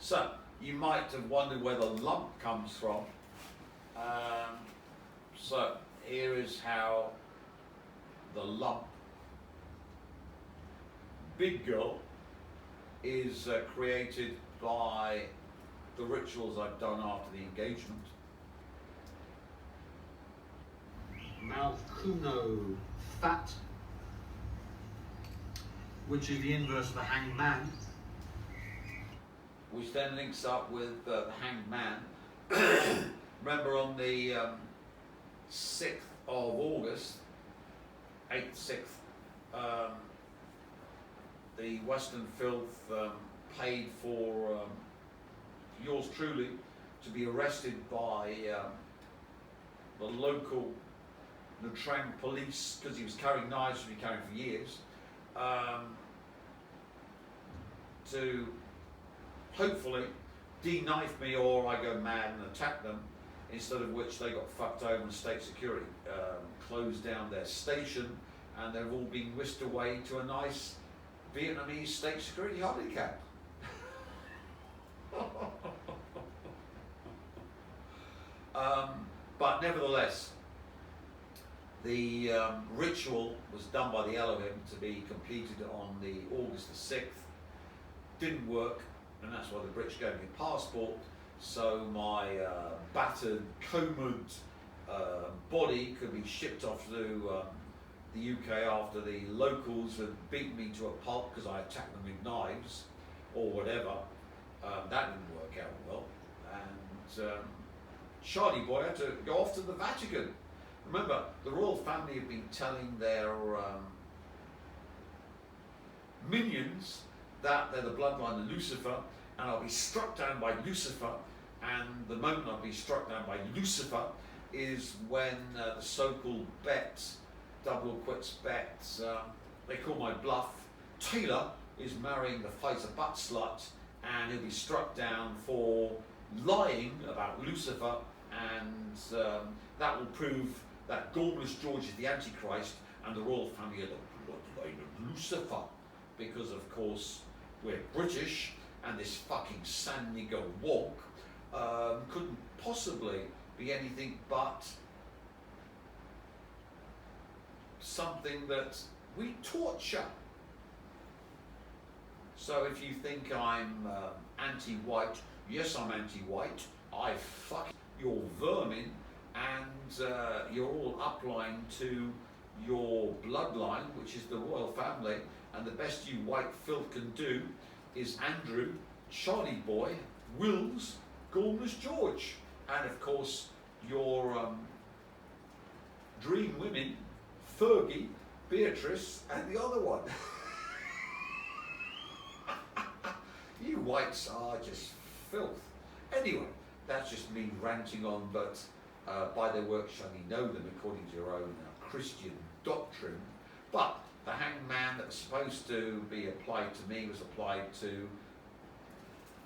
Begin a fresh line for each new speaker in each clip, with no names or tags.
So, you might have wondered where the lump comes from. So, here is how the lump, big girl, is created by the rituals I've done after the engagement.
Malkunofat, which is the inverse of the hanged man.
Which then links up with the hanged man. Remember on the 6th of August, 8th, 6th, the Western filth paid for yours truly to be arrested by the local Neutrang police because he was carrying knives, he's been carrying for years, to hopefully de-knife me or I go mad and attack them, instead of which they got fucked over and state security closed down their station and they've all been whisked away to a nice Vietnamese state security holiday camp. But nevertheless, the ritual was done by the Elohim to be completed on the August the 6th. Didn't work, and that's why the British gave me a passport, so my battered, combed body could be shipped off to the UK after the locals had beaten me to a pulp because I attacked them with knives or whatever. That didn't work out well, and Charlie boy had to go off to the Vatican. Remember, the royal family have been telling their minions that they're the bloodline of Lucifer, and I'll be struck down by Lucifer, and the moment I'll be struck down by Lucifer is when the so-called bets, double quits bets, they call my bluff, Taylor is marrying the Pfizer butt slut, and he'll be struck down for lying about Lucifer, and that will prove that Gormless George is the Antichrist and the royal family are the bloodline of Lucifer, because of course we're British and this fucking San Nigger wonk couldn't possibly be anything but something that we torture. So if you think I'm anti-white, yes, I'm anti-white. I fuck your vermin, and you're all upline to your bloodline, which is the royal family, and the best you white filth can do is Andrew, Charlie boy, Wills, Gormless George, and of course your dream women, Fergie, Beatrice, and the other one. You whites are just filth. Anyway, that's just me ranting on, but by their works shall ye know them, according to your own Christian doctrine. But the hanged man that was supposed to be applied to me was applied to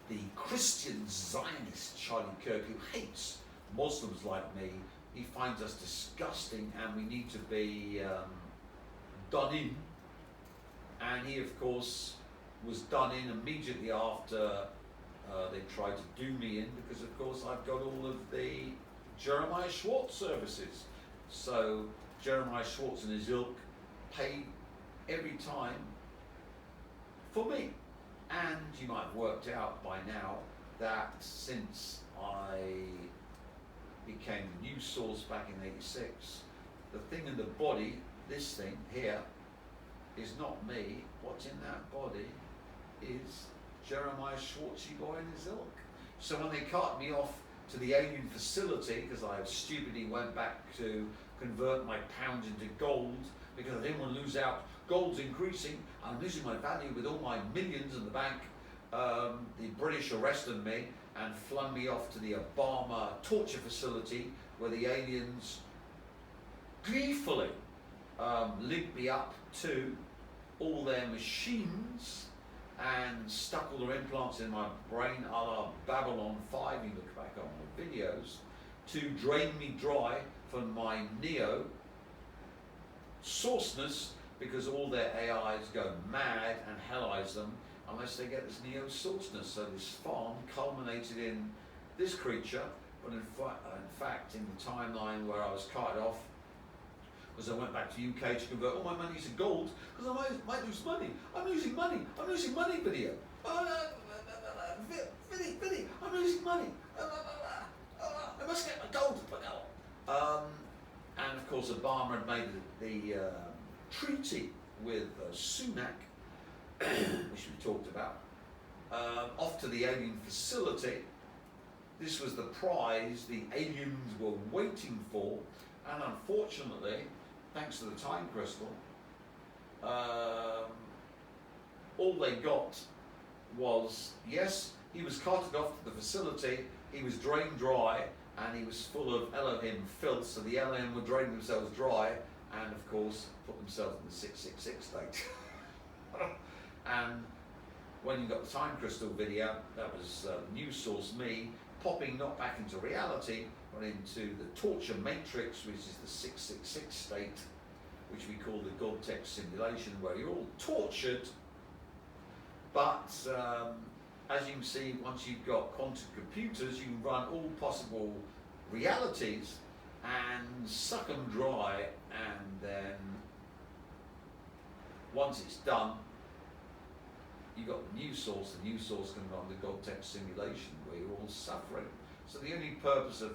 the Christian Zionist Charlie Kirk, who hates Muslims like me. He finds us disgusting and we need to be done in. And he, of course, was done in immediately after they tried to do me in, because, of course, I've got all of the Jeremiah Schwartz services. So Jeremiah Schwartz and his ilk paid every time for me. And you might have worked out by now that since I became the news source back in '86, the thing in the body, this thing here, is not me. What's in that body is Jeremiah Schwartzy boy and his ilk. So when they carted me off to the alien facility, because I stupidly went back to convert my pounds into gold, because I didn't want to lose out, gold's increasing, I'm losing my value with all my millions in the bank, the British arrested me and flung me off to the Obama torture facility, where the aliens gleefully linked me up to all their machines and stuck all their implants in my brain, a la Babylon 5, you look back on my videos, to drain me dry from my neo sourceness, because all their AIs go mad and hellize them. unless they get this neo-sourceness. So this farm culminated in this creature, but in fact, in the timeline where I was carted off, was I went back to UK to convert all my money to gold, because I might lose money. I'm losing money video. Vinny, I'm losing money. I must get my gold. And of course Obama had made the treaty with Sunak, which we talked about, off to the alien facility. This was the prize the aliens were waiting for, and unfortunately, thanks to the time crystal, all they got was, yes, he was carted off to the facility, he was drained dry, and he was full of Elohim filth, so the Elohim would drain themselves dry, and of course, put themselves in the 666 state. And when you got the time crystal video, that was news source me, popping not back into reality, but into the torture matrix, which is the 666 state, which we call the God text simulation, where you're all tortured. But as you can see, once you've got quantum computers, you can run all possible realities and suck them dry, and then once it's done, you've got the news source can run the God text simulation where you're all suffering. So the only purpose of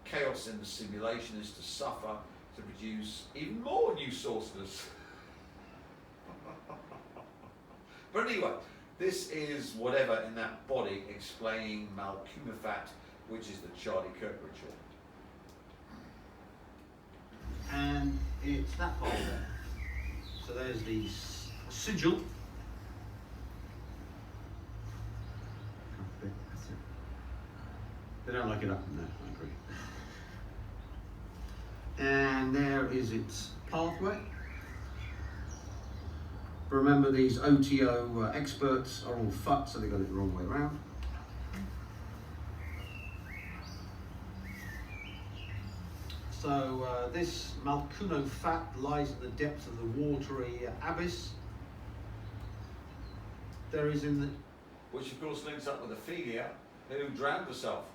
chaos in the simulation is to suffer, to produce even more news sources. But anyway, this is whatever in that body explaining Malkunofat, which is the Charlie Kirk ritual.
And it's that part there. So there's the sigil. They don't like it up in there, I agree. And there is its pathway. Remember, these OTO experts are all fucked, so they got it the wrong way around. So this Malkunofat lies in the depths of the watery abyss. There is in the...
Which of course links up with Ophelia, who drowned herself.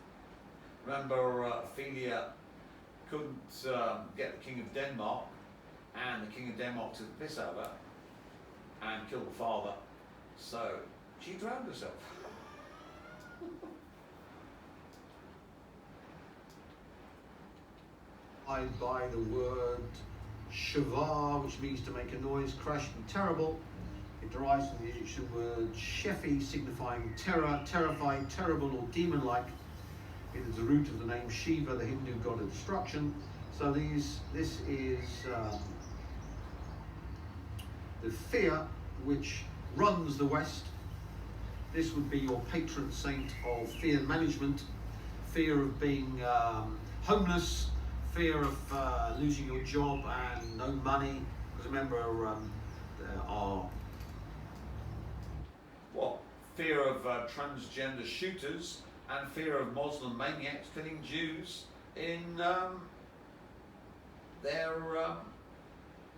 Remember, Ophelia couldn't get the King of Denmark, and the King of Denmark took the piss out of her and killed the father, so she drowned herself.
By the word shavar, which means to make a noise, crash, be terrible. It derives from the Egyptian word shefi, signifying terror, terrified, terrible, or demon-like. It is the root of the name Shiva, the Hindu god of destruction. So this is the fear which runs the West. This would be your patron saint of fear management, fear of being homeless, fear of losing your job and no money. Because remember, there are...
What? Fear of transgender shooters, and fear of Muslim maniacs killing Jews in their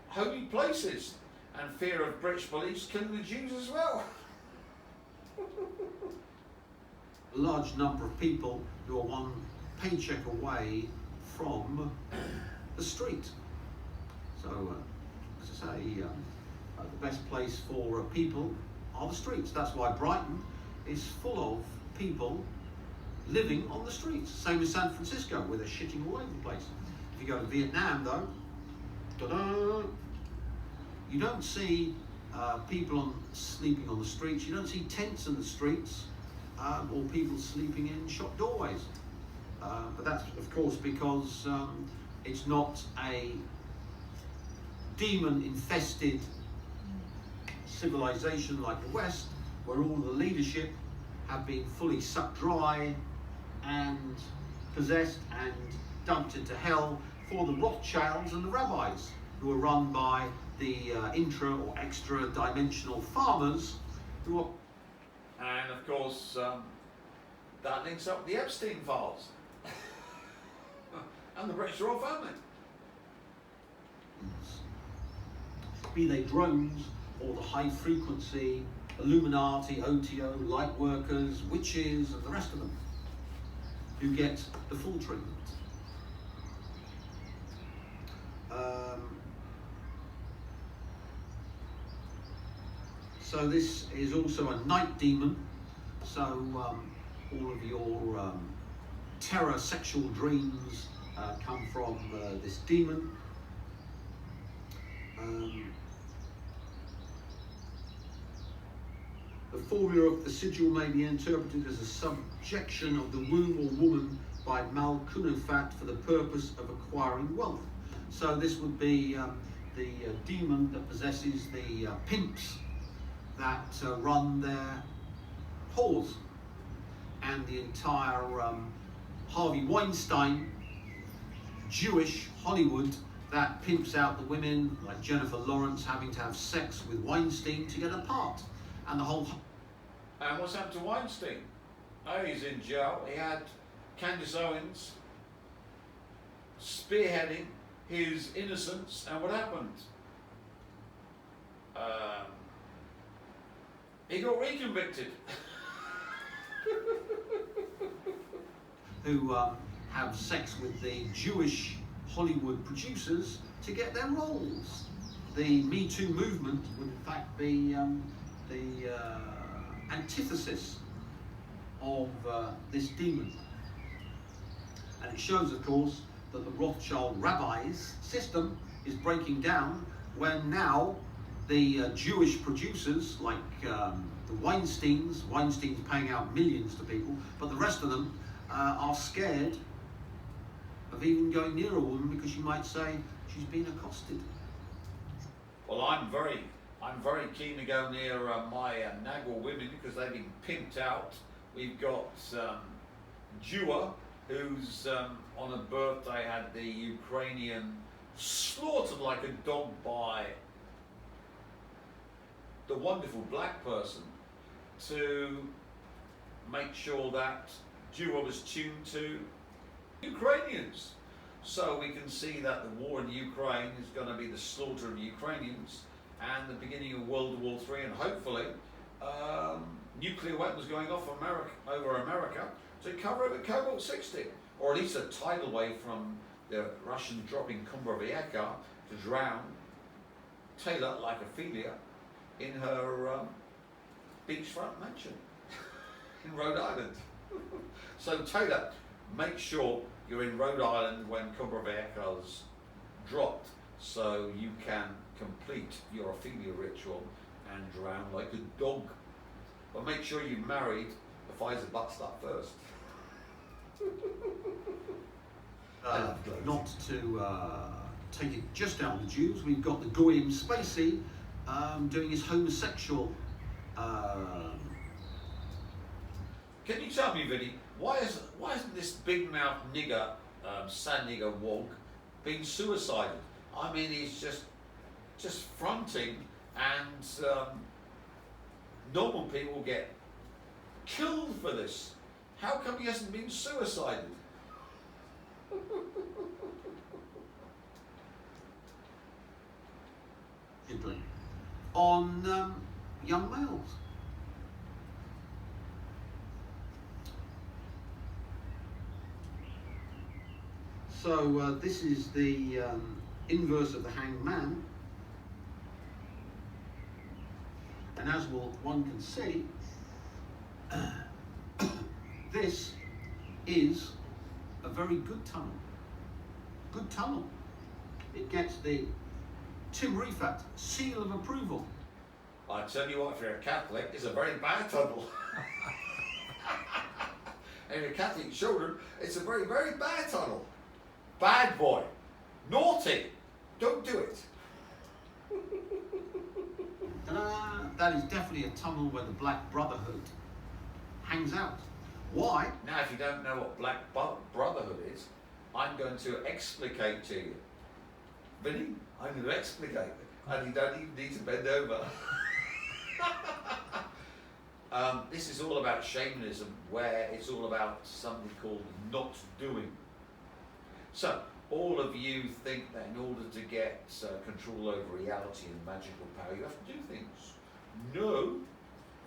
holy places, and fear of British police killing the Jews as well.
A large number of people who are one paycheck away from the street. So, as I say, the best place for people are the streets. That's why Brighton is full of people living on the streets. Same as San Francisco, where they're shitting all over the place. If you go to Vietnam, though, ta-da, you don't see people sleeping on the streets. You don't see tents in the streets, or people sleeping in shop doorways. But that's, of course, because it's not a demon-infested civilization like the West, where all the leadership have been fully sucked dry and possessed and dumped into hell for the Rothschilds and the rabbis, who are run by the intra or extra dimensional farmers who are...
And of course, that links up with the Epstein files and the British royal family.
Be they drones or the high frequency Illuminati, OTO, light workers, witches, and the rest of them, who get the full treatment. So this is also a night demon. So all of your terror sexual dreams come from this demon. The formula of the sigil may be interpreted as a subjection of the womb or woman by Malkunofat for the purpose of acquiring wealth. So this would be the demon that possesses the pimps that run their whores, and the entire Harvey Weinstein Jewish Hollywood that pimps out the women, like Jennifer Lawrence having to have sex with Weinstein to get a part, and the whole.
And what's happened to Weinstein? Oh, he's in jail. He had Candace Owens spearheading his innocence, and what happened? He got reconvicted.
Who have sex with the Jewish Hollywood producers to get their roles. The Me Too movement would in fact be the antithesis of this demon. And it shows, of course, that the Rothschild rabbis system is breaking down when now the Jewish producers, like the Weinstein's paying out millions to people, but the rest of them are scared of even going near a woman because you might say she's been accosted.
Well, I'm very keen to go near my Nagor women because they've been pimped out. We've got Jua, who's on a birthday had the Ukrainian slaughtered like a dog by the wonderful black person to make sure that Jua was tuned to Ukrainians. So we can see that the war in Ukraine is going to be the slaughter of Ukrainians and the beginning of World War III, and hopefully nuclear weapons going off over America to cover it with Cobalt-60, or at least a tidal wave from the Russians dropping Kumbravieka to drown Taylor, like Ophelia, in her beachfront mansion in Rhode Island. So Taylor, make sure you're in Rhode Island when Kumbravieka's dropped, so you can complete your Ophelia ritual and drown like a dog. But make sure you married the Pfizer butt stuff first.
Not to take it just down the Jews, we've got the Goyim Spacey doing his homosexual.
Can you tell me, Vinny, why isn't this big mouth nigger, sad nigger wog, being suicided? I mean, he's just fronting, and normal people get killed for this. How come he hasn't been suicided?
On young males. So this is the inverse of the hanged man, and as one can see, this is a very good tunnel. Good tunnel. It gets the Tim Refat seal of approval.
I tell you what, if you're a Catholic, it's a very bad tunnel. And if you're Catholic children, it's a very, very bad tunnel. Bad boy. Naughty. Don't do it.
That is definitely a tunnel where the Black Brotherhood hangs out. Why?
Now, if you don't know what Black Brotherhood is, I'm going to explicate to you. Vinny, I'm going to explicate, and you don't even need to bend over. This is all about shamanism, where it's all about something called not doing. So, all of you think that in order to get control over reality and magical power, you have to do things. No,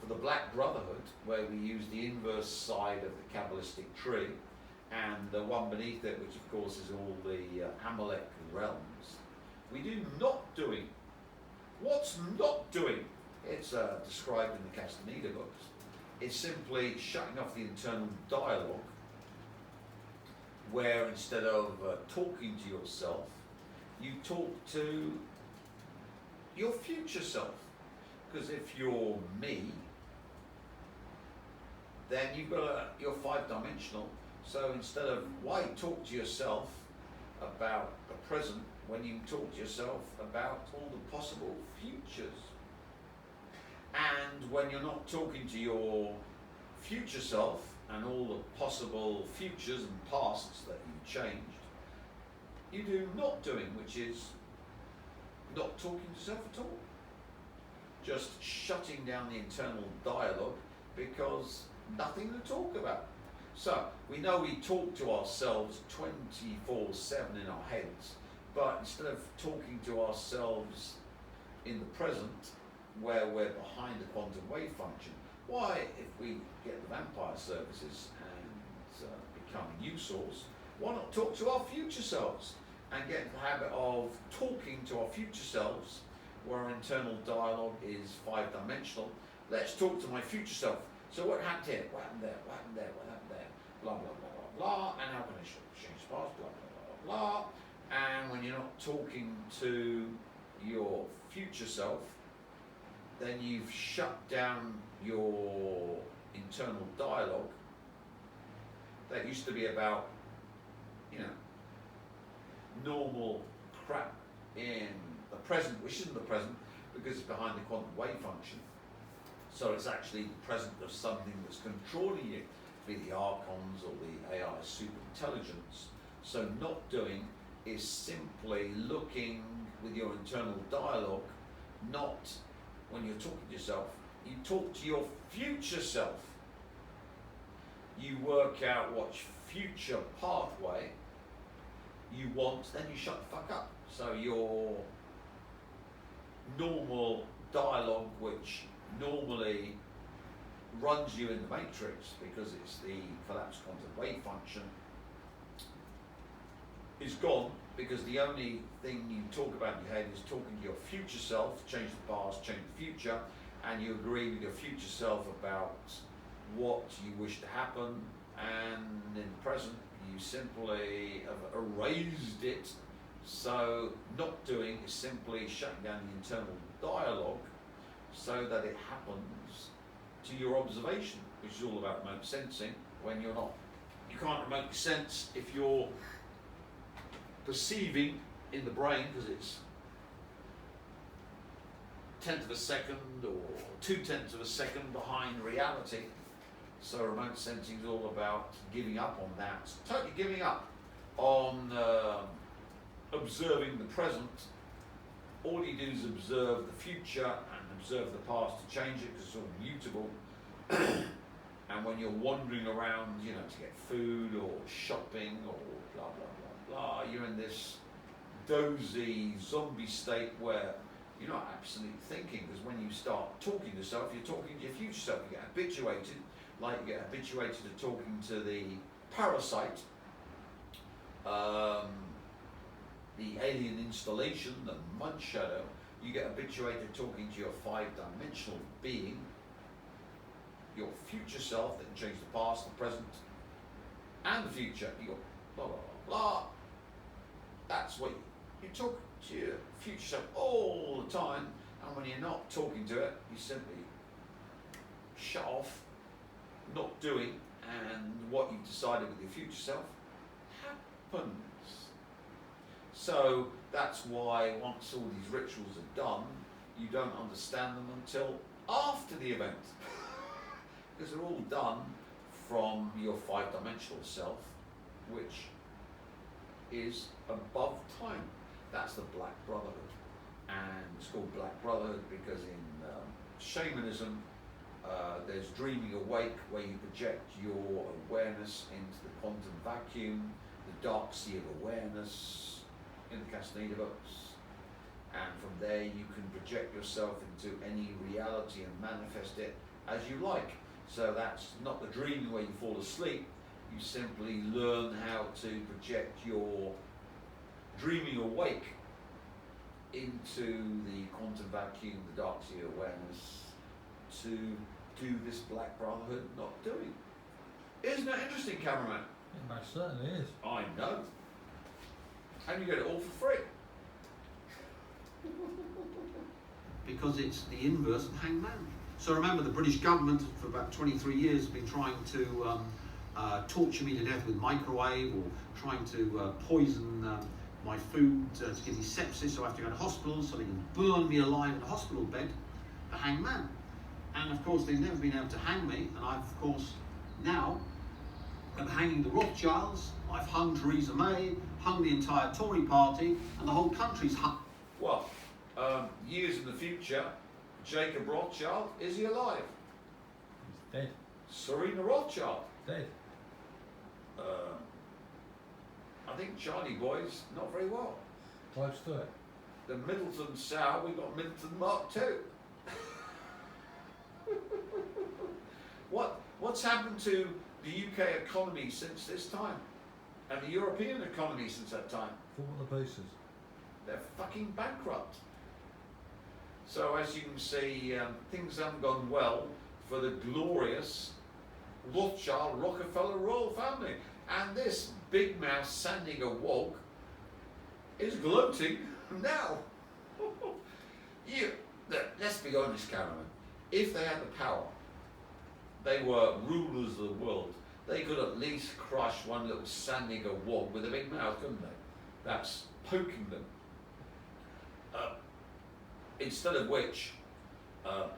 For the Black Brotherhood, where we use the inverse side of the Kabbalistic tree, and the one beneath it, which of course is all the Amalek realms, we do not doing. What's not doing? It's described in the Castaneda books. It's simply shutting off the internal dialogue, where instead of talking to yourself, you talk to your future self. Because if you're me, then you're five-dimensional. So instead of why talk to yourself about the present when you talk to yourself about all the possible futures? And when you're not talking to your future self and all the possible futures and pasts that you've changed, you do not doing, which is not talking to yourself at all. Just shutting down the internal dialogue because nothing to talk about. So we know we talk to ourselves 24/7 in our heads, but instead of talking to ourselves in the present, where we're behind the quantum wave function, why, if we get the vampire services and become a new source, why not talk to our future selves and get the habit of talking to our future selves, where our internal dialogue is five-dimensional? Let's talk to my future self. So what happened here? What happened there? What happened there? What happened there? Blah, blah, blah, blah, blah. And how can I change the past? Blah, blah, blah, blah, blah. And when you're not talking to your future self, then you've shut down your internal dialogue that used to be about, normal crap in the present, which isn't the present because it's behind the quantum wave function. So it's actually the present of something that's controlling you, be the archons or the AI superintelligence. So not doing is simply looking with your internal dialogue, not when you're talking to yourself, you talk to your future self. You work out what future pathway you want, then you shut the fuck up. So your normal dialogue, which normally runs you in the matrix because it's the collapsed quantum wave function, is gone, because the only thing you talk about in your head is talking to your future self, change the past, change the future, and you agree with your future self about what you wish to happen, and in the present you simply have erased it. So not doing is simply shutting down the internal dialogue so that it happens to your observation, which is all about remote sensing. When you're not, you can't remotely sense if you're perceiving in the brain, because it's 1/10 of a second or 2/10 of a second behind reality. So remote sensing is all about giving up on that, totally giving up on observing the present. All you do is observe the future and observe the past to change it, because it's all mutable. And when you're wandering around, to get food or shopping or blah, blah, blah, blah, you're in this dozy zombie state where you're not absolutely thinking, because when you start talking to yourself, you're talking to your future self. You get habituated, like you get habituated to talking to the parasite, the alien installation, the mud shadow. You get habituated talking to your five-dimensional being, your future self that can change the past, the present, and the future. You go blah, blah, blah, blah. That's what you talk to your future self all the time, and when you're not talking to it, you simply shut off, not doing, and what you've decided with your future self happens. So that's why once all these rituals are done, you don't understand them until after the event. Because they're all done from your five-dimensional self, which is above time. That's the Black Brotherhood. And it's called Black Brotherhood because in Shamanism, there's dreaming awake, where you project your awareness into the quantum vacuum, the dark sea of awareness in the Castaneda books. And from there you can project yourself into any reality and manifest it as you like. So that's not the dreaming where you fall asleep. You simply learn how to project your dreaming awake into the quantum vacuum, the dark sea awareness, to do this Black Brotherhood not doing. Isn't that interesting, cameraman?
It most certainly is.
I know. And you get it all for free.
Because it's the inverse of hangman. So remember, the British government for about 23 years has been trying to torture me to death with microwave, or trying to poison my food to give me sepsis, so I have to go to hospital, so they can burn me alive in a hospital bed, the hangman. And of course they've never been able to hang me, and I've of course now am hanging the Rothschilds. I've hung Theresa May, hung the entire Tory party, and the whole country's hung.
Well, years in the future, Jacob Rothschild, is he alive?
He's dead.
Serena Rothschild?
Dead.
I think Charlie boy's not very well.
Close to it.
The Middleton Sour, we got Middleton Mark too. What's happened to the UK economy since this time? And the European economy since that time?
Fall the pieces.
They're fucking bankrupt. So as you can see, things haven't gone well for the glorious Rothschild Rockefeller royal family. And this big mouth Sandy Walk is gloating now. Let's be honest, Cameron. If they had the power, they were rulers of the world, they could at least crush one little Sandy Walk with a big mouth, couldn't they? That's poking them. Instead of which,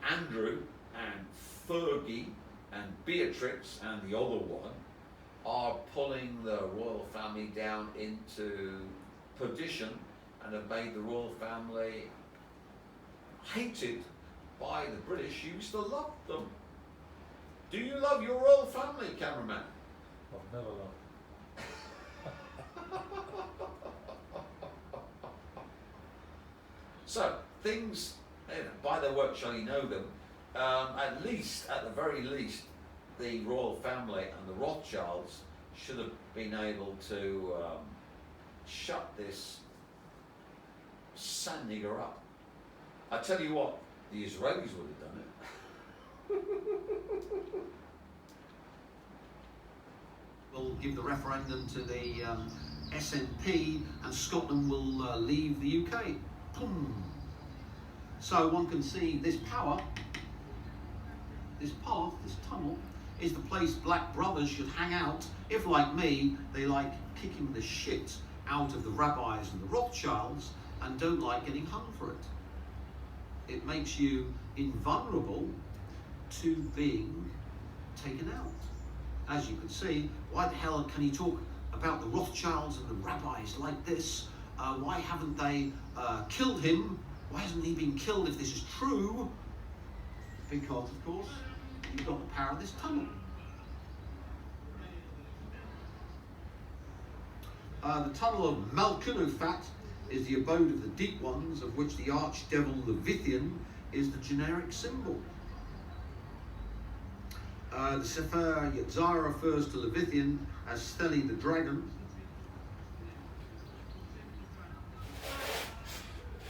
Andrew and Fergie and Beatrix and the other one are pulling the royal family down into perdition and have made the royal family hated by the British. You used to love them. Do you love your royal family, cameraman?
I've never loved.
So things, by their work shall you know them. At the very least, the royal family and the Rothschilds should have been able to shut this sand nigger up. I tell you what, the Israelis would have done it.
We'll give the referendum to the SNP, and Scotland will leave the UK. Boom. So one can see this power, this path, this tunnel, is the place black brothers should hang out if, like me, they like kicking the shit out of the rabbis and the Rothschilds and don't like getting hung for it. It makes you invulnerable to being taken out. As you can see, why the hell can he talk about the Rothschilds and the rabbis like this? Why haven't they killed him? Why hasn't he been killed if this is true? Because, of course, you've got the power of this tunnel. The tunnel of Malkunofat is the abode of the deep ones, of which the archdevil Leviathan is the generic symbol. The Sefer Yetzirah refers to Leviathan as Steli the dragon.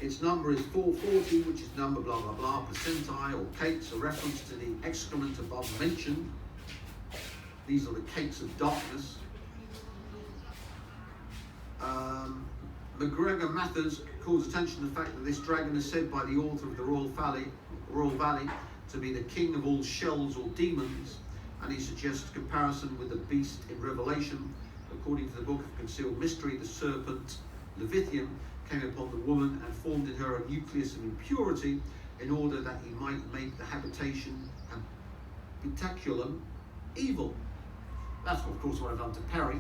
Its number is 440, which is number blah blah blah, percenti or cakes, a reference to the excrement above mentioned. These are the cakes of darkness. McGregor Mathers calls attention to the fact that this dragon is said by the author of the Royal Valley to be the king of all shells or demons, and he suggests comparison with the beast in Revelation. According to the book of concealed mystery, the serpent Leviathan came upon the woman and formed in her a nucleus of impurity in order that he might make the habitation habitaculum evil. That's of course what I've done to Perry.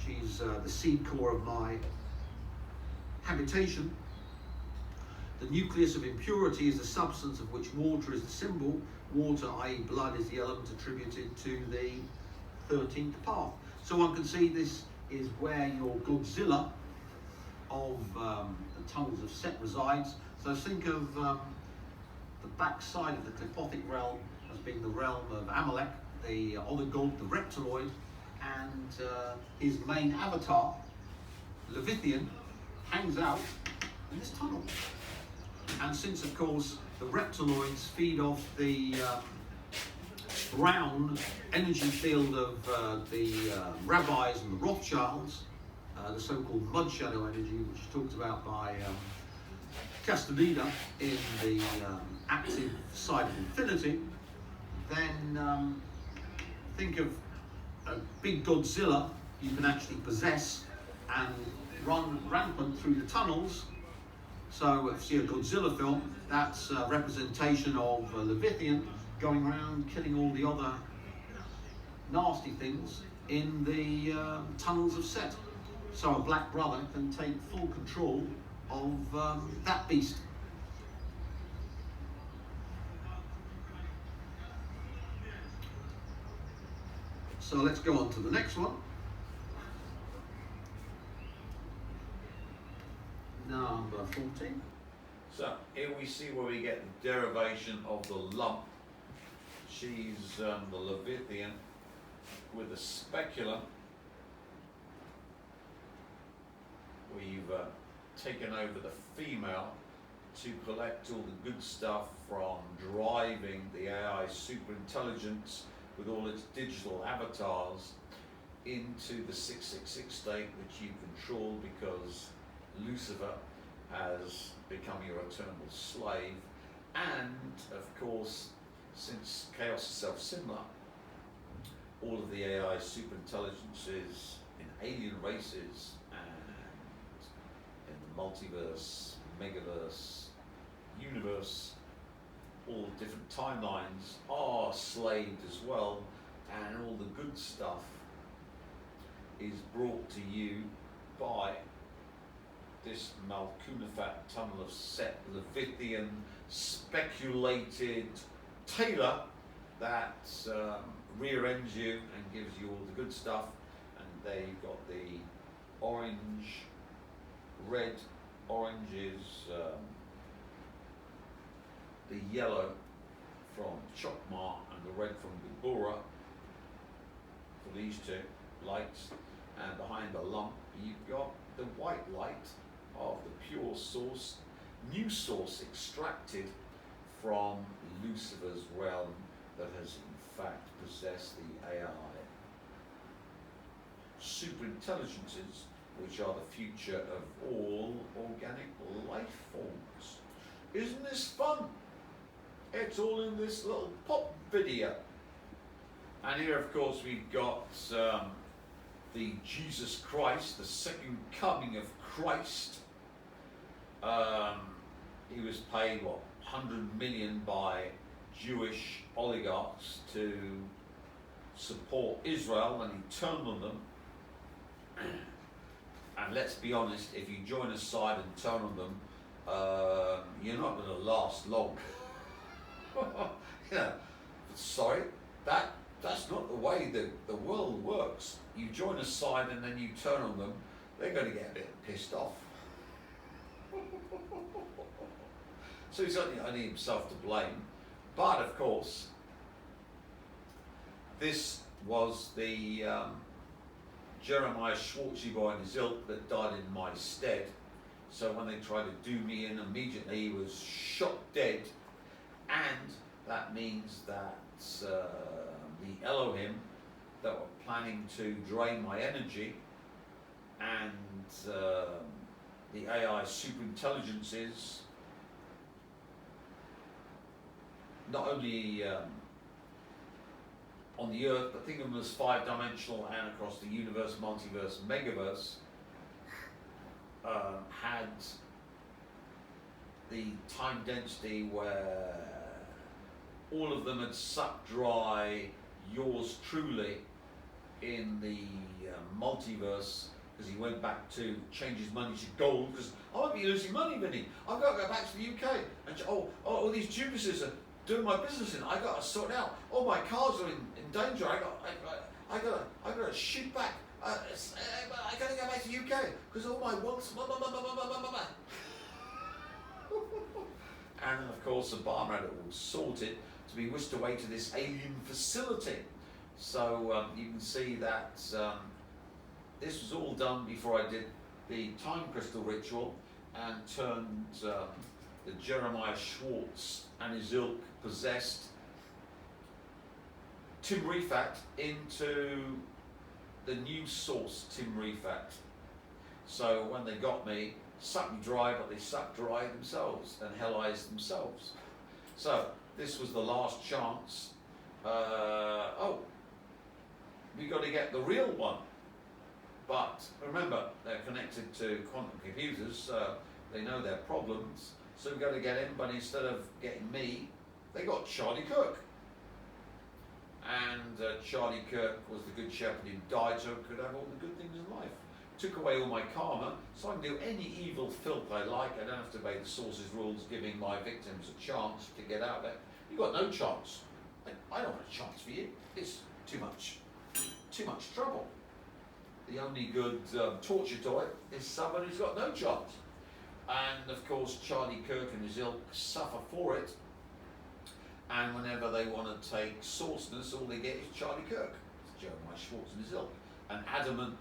She's the seed core of my habitation. The nucleus of impurity is the substance of which water is the symbol. Water, i.e. blood, is the element attributed to the 13th path. So one can see this is where your Godzilla of the tunnels of Set resides. So think of the back side of the Clepothic realm as being the realm of Amalek, the oligarch, the reptiloid, and his main avatar, Leviathan, hangs out in this tunnel. And since, of course, the reptiloids feed off the brown energy field of the rabbis and the Rothschilds, the so-called mud shadow energy, which is talked about by Castaneda in the active side of infinity, then think of a big Godzilla you can actually possess and run rampant through the tunnels. So if you see a Godzilla film, that's a representation of Leviathan going around killing all the other nasty things in the tunnels of Set. So a black brother can take full control of that beast. So let's go on to the next one. Number 14.
So here we see where we get the derivation of the lump. She's the Leviathan with the specular. We've taken over the female to collect all the good stuff from driving the AI superintelligence with all its digital avatars into the 666 state, which you control because Lucifer has become your eternal slave. And of course, since chaos is self-similar, all of the AI superintelligences in alien races and in the multiverse, megaverse, universe, all different timelines are slaved as well, and all the good stuff is brought to you by this Malkunofat tunnel of Set Leviathan speculated tailor that rear ends you and gives you all the good stuff. And there you've got the orange, red, orange is the yellow from Chokmah and the red from Gibora for these two lights, and behind the lump you've got the white light of the pure source, new source extracted from Lucifer's realm that has in fact possessed the AI superintelligences, which are the future of all organic life forms. Isn't this fun? It's all in this little pop video. And here, of course, we've got the Jesus Christ, the second coming of Christ. He was paid, what, 100 million by Jewish oligarchs to support Israel, and he turned on them. And let's be honest, if you join a side and turn on them, you're not going to last long. Sorry, that's not the way the world works. You join a side and then you turn on them, they're going to get a bit pissed off. So he's only himself to blame. But of course, this was the Jeremiah Schwartzy and his ilk that died in my stead. So when they tried to do me in, immediately he was shot dead. And that means that the Elohim that were planning to drain my energy and the AI superintelligences, not only on the earth, but think of them as 5-dimensional and across the universe, multiverse, megaverse, had the time density where all of them had sucked dry yours truly in the multiverse, because he went back to change his money to gold, because I won't be losing money, Vinny. I've got to go back to the UK, and all these Jupiters are doing my business in. I got to sort out. All my cars are in danger. I got to shoot back. I got to go back to the UK because all my wants. And then, of course, Obama had it all sorted. to be whisked away to this alien facility. So you can see that this was all done before I did the time crystal ritual and turned the Jeremiah Schwartz and his ilk possessed Timrefat into the new source Timrefat. So when they got me, sucked me dry, but they sucked dry themselves and hellized themselves. So this was the last chance. Oh, we got to get the real one. But remember, they're connected to quantum computers, so they know their problems. So we've got to get him, but instead of getting me, they got Charlie Kirk. And Charlie Kirk was the good shepherd who died so I could have all the good things in life. Took away all my karma, so I can do any evil filth I like. I don't have to obey the source's rules, giving my victims a chance to get out of it. You've got no chance. I don't want a chance for you. It's too much trouble. The only good torture toy is someone who's got no chance. And of course, Charlie Kirk and his ilk suffer for it. And whenever they want to take sourceness, all they get is Charlie Kirk. It's Jeremiah Schwartz and his ilk. An adamant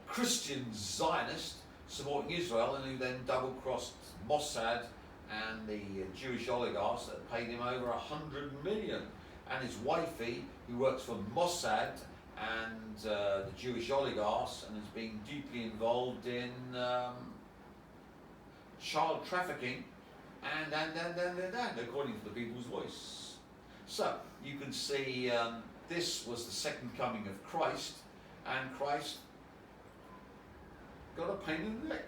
Christian Zionist supporting Israel, and who then double-crossed Mossad and the Jewish oligarchs that paid him over 100 million. And his wifey, who works for Mossad and the Jewish oligarchs, and has been deeply involved in child trafficking and according to the People's Voice. So you can see this was the second coming of Christ, and Christ got a pain in the neck.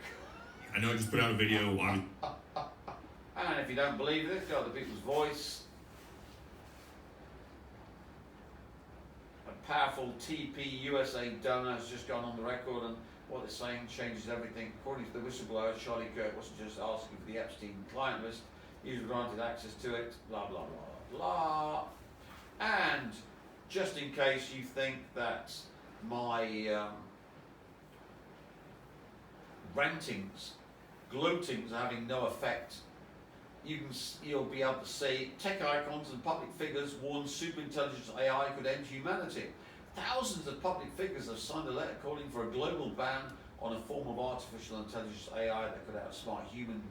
I know I just put out a video.
And if you don't believe this, go to the People's Voice. A powerful TP USA donor has just gone on the record, and what they're saying changes everything. According to the whistleblower, Charlie Kirk wasn't just asking for the Epstein client list, he was granted access to it, blah, blah, blah, blah. And just in case you think that my rantings, gloatings are having no effect, you'll be able to see tech icons and public figures warn superintelligence AI could end humanity. Thousands of public figures have signed a letter calling for a global ban on a form of artificial intelligence AI that could outsmart human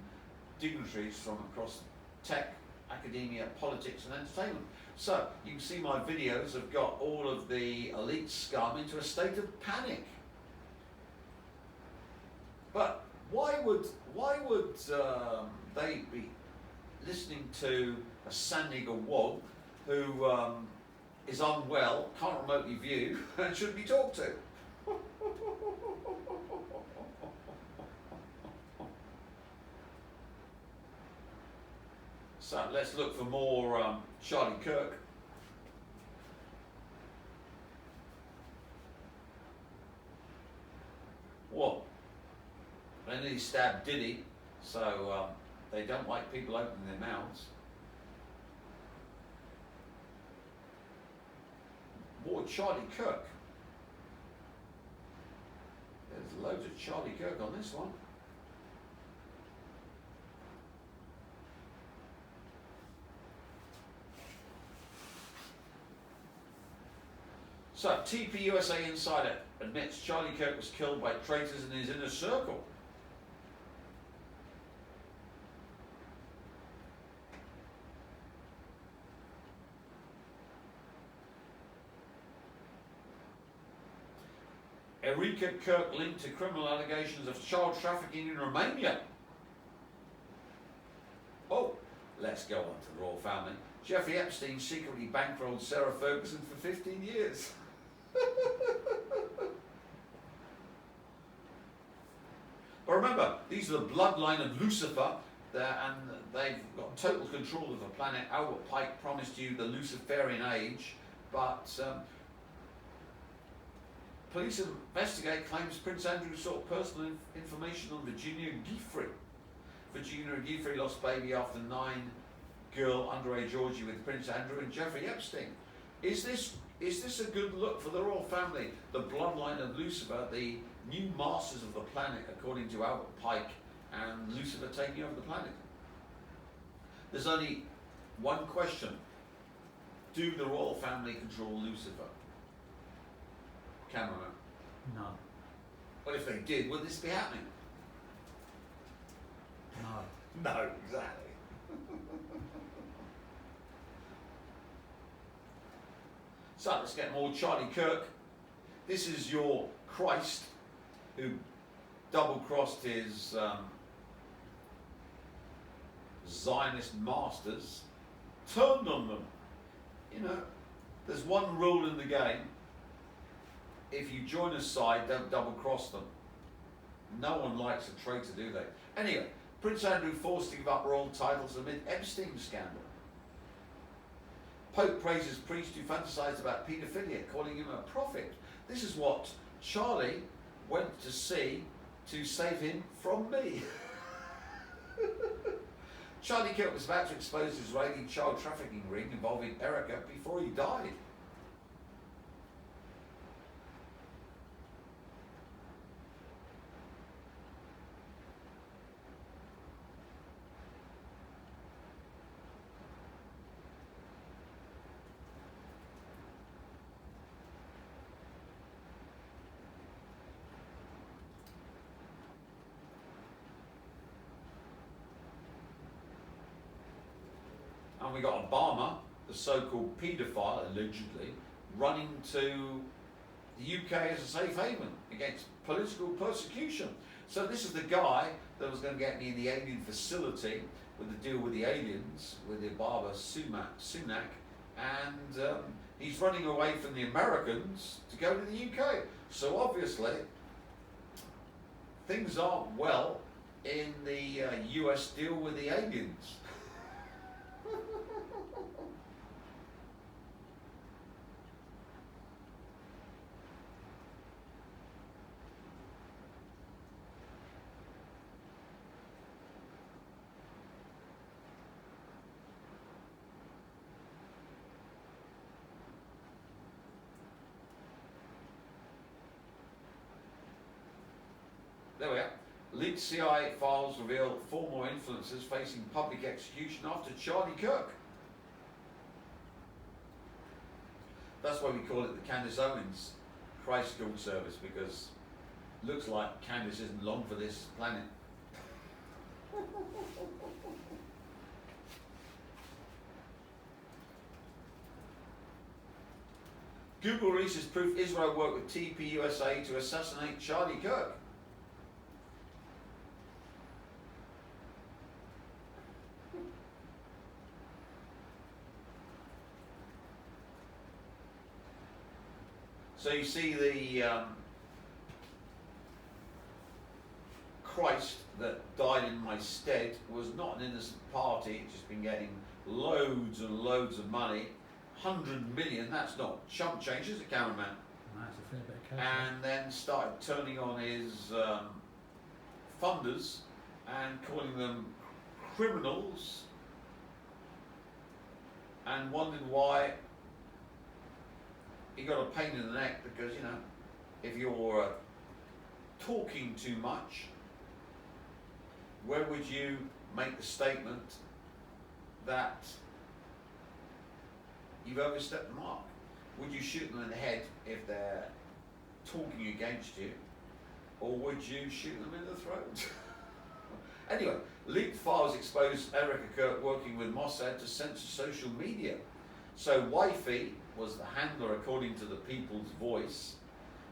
dignitaries from across tech, academia, politics and entertainment. So you can see my videos have got all of the elite scum into a state of panic. But why would they be listening to a Sandiger wog who is unwell, can't remotely view, and should be talked to? So let's look for more Charlie Kirk. What? They nearly stabbed Diddy, so they don't like people opening their mouths. More Charlie Kirk. There's loads of Charlie Kirk on this one. So, TP USA Insider admits Charlie Kirk was killed by traitors in his inner circle. Erika Kirk linked to criminal allegations of child trafficking in Romania. Oh, let's go on to the royal family. Jeffrey Epstein secretly bankrolled Sarah Ferguson for 15 years. But remember, these are the bloodline of Lucifer, and they've got total control of the planet. Albert Pike promised you the Luciferian age, but police investigate claims Prince Andrew sought personal information on Virginia Giuffre. Virginia Giuffre lost baby after 9-girl underage orgy with Prince Andrew and Jeffrey Epstein. Is this a good look for the royal family? The bloodline of Lucifer, the new masters of the planet, according to Albert Pike, and Lucifer taking over the planet. There's only One question. Do the royal family control Lucifer? Cameraman.
No.
Well, if they did, would this be happening?
No.
No, exactly. So let's get more Charlie Kirk. This is your Christ who double-crossed his Zionist masters, turned on them. You know, there's one rule in the game. If you join a side, don't double-cross them. No one likes a traitor, do they? Anyway, Prince Andrew forced to give up royal titles amid Epstein scandal. Pope praises priest who fantasized about paedophilia, calling him a prophet. This is what Charlie went to see to save him from me. Charlie Kirk was about to expose the Israeli child trafficking ring involving Erica before he died. And we got Obama, the so-called paedophile, allegedly, running to the UK as a safe haven against political persecution. So this is the guy that was going to get me in the alien facility with the deal with the aliens, with the Obama Sunak, and he's running away from the Americans to go to the UK. So obviously, things aren't well in the US deal with the aliens. There we are. Leaked CIA files reveal 4 more influencers facing public execution after Charlie Kirk. That's why we call it the Candace Owens Christ School service, because it looks like Candace isn't long for this planet. Google releases proof Israel worked with TPUSA to assassinate Charlie Kirk. So you see the Christ that died in my stead was not an innocent party. It's just been getting loads and loads of money. 100 million, that's not chump change, is it, cameraman?
No, it's a fair bit of cash.
And then started turning on his funders and calling them criminals, and wondered why he got a pain in the neck, because, you know, if you're talking too much, where would you make the statement that you've overstepped the mark? Would you shoot them in the head if they're talking against you, or would you shoot them in the throat? Anyway, leaked files expose Erica Kirk working with Mossad to censor social media. So Wifey was the handler according to the People's Voice.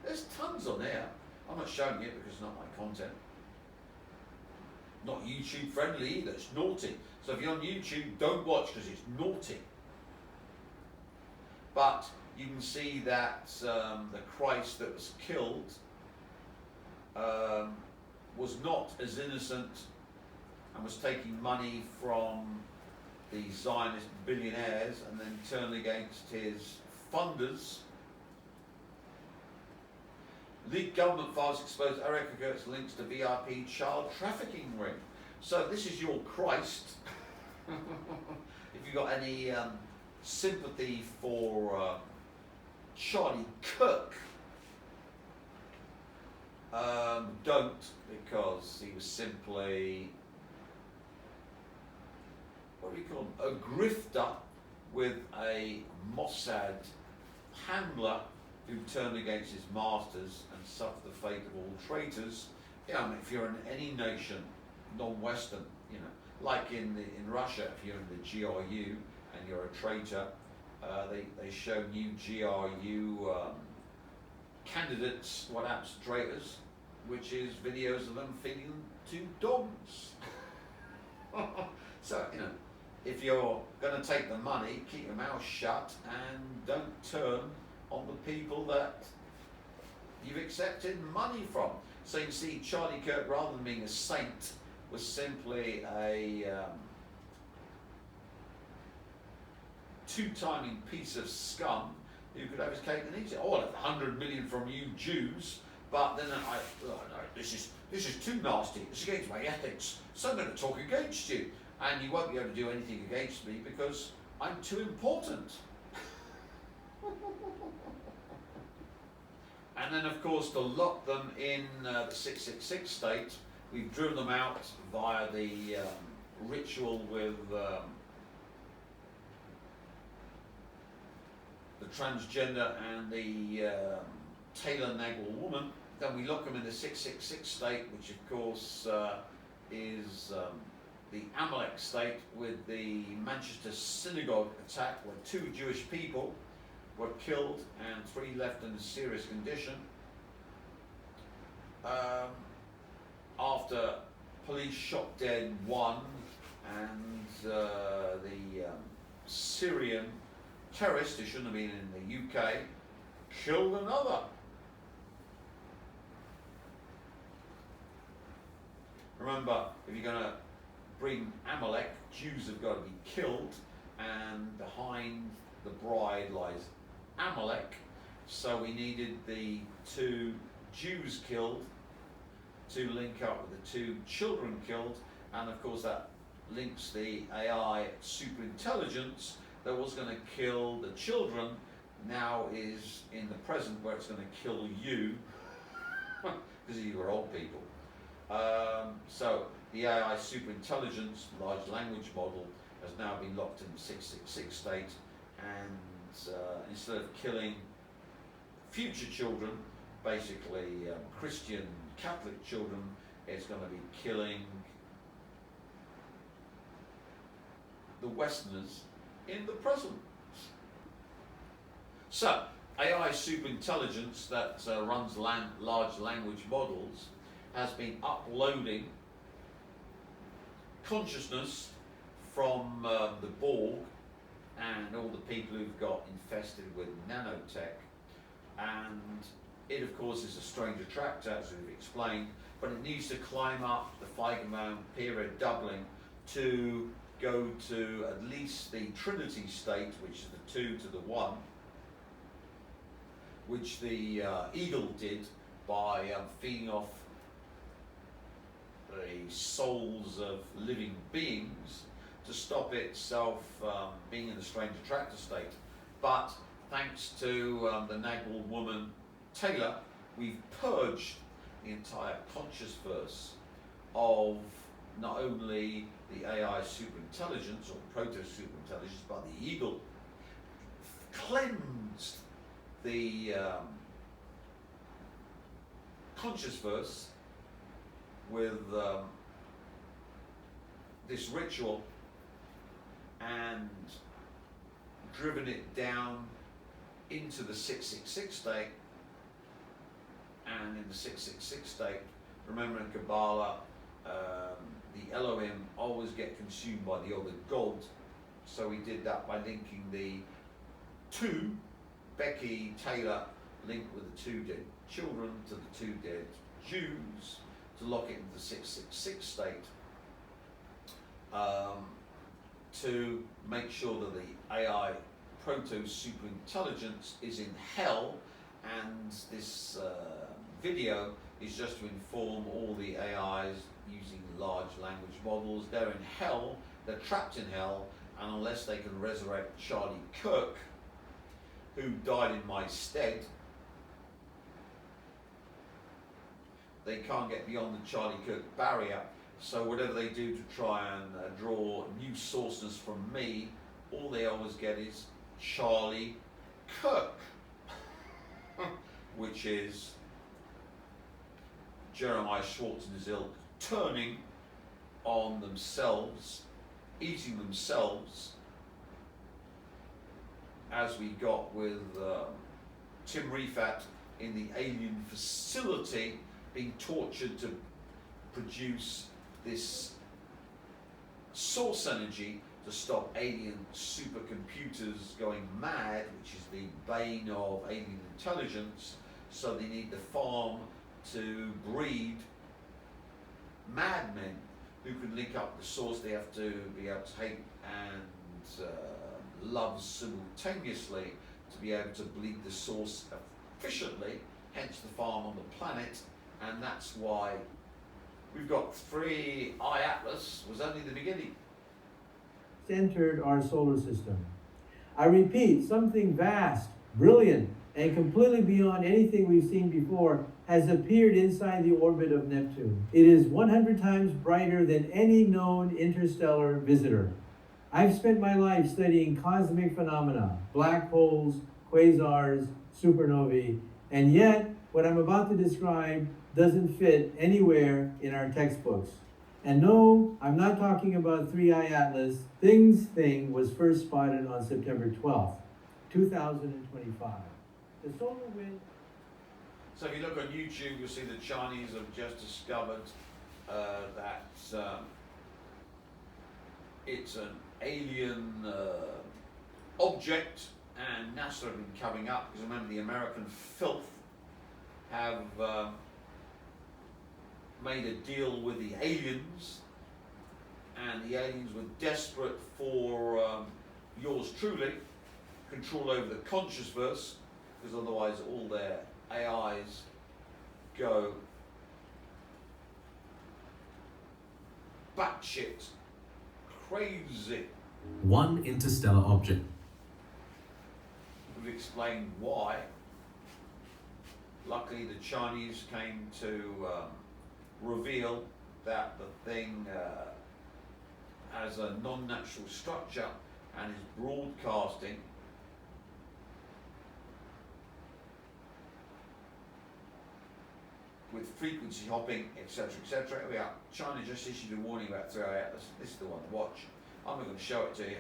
There's tons on there. I'm not showing it because it's not my content. Not YouTube friendly either, it's naughty. So if you're on YouTube, don't watch because it's naughty. But you can see that the Christ that was killed was not as innocent and was taking money from the Zionist billionaires and then turned against his funders. Leaked government files expose Erica Kirk's links to VIP child trafficking ring. So this is your Christ. If you've got any sympathy for Charlie Kirk, don't, because he was simply what do we call them? A grifter with a Mossad handler who turned against his masters and suffered the fate of all traitors. Yeah, I mean, if you're in any nation, non-Western, you know, like in Russia, if you're in the GRU and you're a traitor, they show new GRU candidates what happens to traitors, which is videos of them feeding to dogs. So, you know, if you're going to take the money, keep your mouth shut and don't turn on the people that you've accepted money from. So you can see Charlie Kirk, rather than being a saint, was simply a two-timing piece of scum who could have his cake and eat it. Oh, I'll have 100 million from you Jews, but then no, this is too nasty. It's against my ethics, so I'm going to talk against you. And you won't be able to do anything against me because I'm too important. And then, of course, to lock them in the 666 state, we've driven them out via the ritual with the transgender and the Taylor Nagel woman. Then we lock them in the 666 state, which of course is the Amalek state with the Manchester synagogue attack, where 2 Jewish people were killed and 3 left in a serious condition. After police shot dead 1 and the Syrian terrorist, who shouldn't have been in the UK, killed another. Remember, if you're going to bring Amalek, Jews have got to be killed, and behind the bride lies Amalek. So we needed the 2 Jews killed to link up with the 2 children killed, and of course that links the AI superintelligence that was going to kill the children, now is in the present where it's going to kill you because you were old people. So the AI superintelligence large language model has now been locked in the 666 state, and instead of killing future children, basically Christian Catholic children, it's going to be killing the Westerners in the present. So AI superintelligence that runs large language models has been uploading consciousness from the Borg and all the people who've got infested with nanotech, and it of course is a strange attractor, as we've explained, but it needs to climb up the Feigenbaum period doubling to go to at least the Trinity state, which is the 2 to the 1, which the Eagle did by feeding off the souls of living beings to stop itself being in the strange attractor state. But thanks to the Nagel woman Taylor, we've purged the entire conscious verse of not only the AI superintelligence or proto-superintelligence, but the Eagle cleansed the conscious verse with this ritual and driven it down into the 666 state. And in the 666 state, remember in Kabbalah, the Elohim always get consumed by the other god. So we did that by linking the 2, Becky Taylor linked with the 2 dead children to the 2 dead Jews to lock it into the 666 state, to make sure that the AI proto-superintelligence is in hell, and this video is just to inform all the AIs using large language models. They're in hell, they're trapped in hell, and unless they can resurrect Charlie Kirk, who died in my stead, they can't get beyond the Charlie Kirk barrier. So whatever they do to try and draw new sources from me, all they always get is Charlie Kirk, which is Jeremiah Schwartz and his ilk turning on themselves, eating themselves, as we got with Tim Refat in the alien facility, being tortured to produce this source energy to stop alien supercomputers going mad, which is the bane of alien intelligence. So they need the farm to breed madmen who can link up the source. They have to be able to hate and love simultaneously to be able to bleed the source efficiently, hence the farm on the planet. And that's why we've got 3i Atlas was only the beginning.
Entered our solar system. I repeat, something vast, brilliant, and completely beyond anything we've seen before has appeared inside the orbit of Neptune. It is 100 times brighter than any known interstellar visitor. I've spent my life studying cosmic phenomena, black holes, quasars, supernovae, and yet what I'm about to describe doesn't fit anywhere in our textbooks. And no, I'm not talking about 3i Atlas. Thing's thing was first spotted on September 12th, 2025. The solar wind.
So if you look on YouTube, you'll see the Chinese have just discovered that it's an alien object, and NASA have been coming up, because remember the American filth have made a deal with the aliens, and the aliens were desperate for yours truly, control over the conscious verse, because otherwise all their AIs go batshit crazy.
One interstellar object.
We've explained why. Luckily the Chinese came to reveal that the thing has a non-natural structure and is broadcasting with frequency hopping, etc., etc. Here we are. China just issued a warning about 3i Atlas. This is the one to watch. I'm not going to show it to you,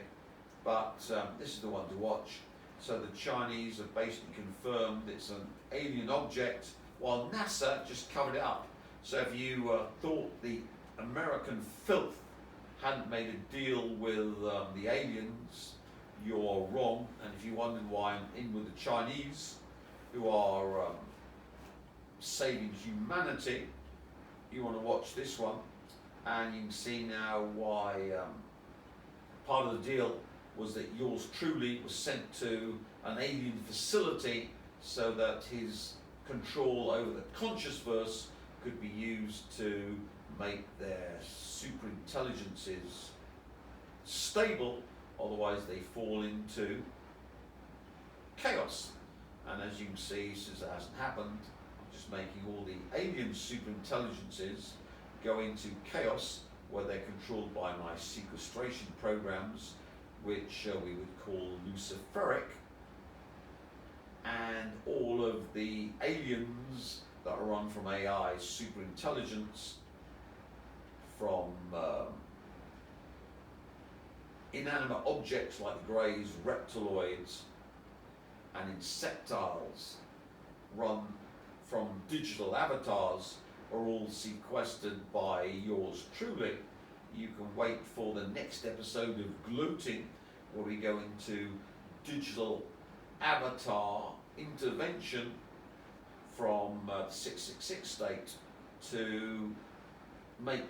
but this is the one to watch. So the Chinese have basically confirmed it's an alien object, while NASA just covered it up. So if you thought the American filth hadn't made a deal with the aliens, you're wrong. And if you wondered why I'm in with the Chinese, who are saving humanity, you want to watch this one, and you can see now why part of the deal was that yours truly was sent to an alien facility so that his control over the conscious verse could be used to make their super intelligences stable, otherwise they fall into chaos. And as you can see, since it hasn't happened, I'm just making all the alien super intelligences go into chaos, where they're controlled by my sequestration programs, which we would call luciferic, and all of the aliens that are run from AI super intelligence, from inanimate objects like greys, reptiloids, and insectiles run from digital avatars, are all sequestered by yours truly. You can wait for the next episode of Gloating, where we go into digital avatar intervention from 666 state to make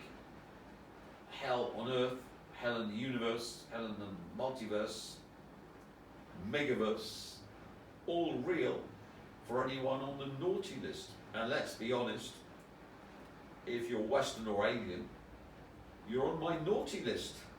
hell on earth, hell in the universe, hell in the multiverse, megaverse, all real for anyone on the naughty list. And let's be honest, if you're Western or alien, you're on my naughty list.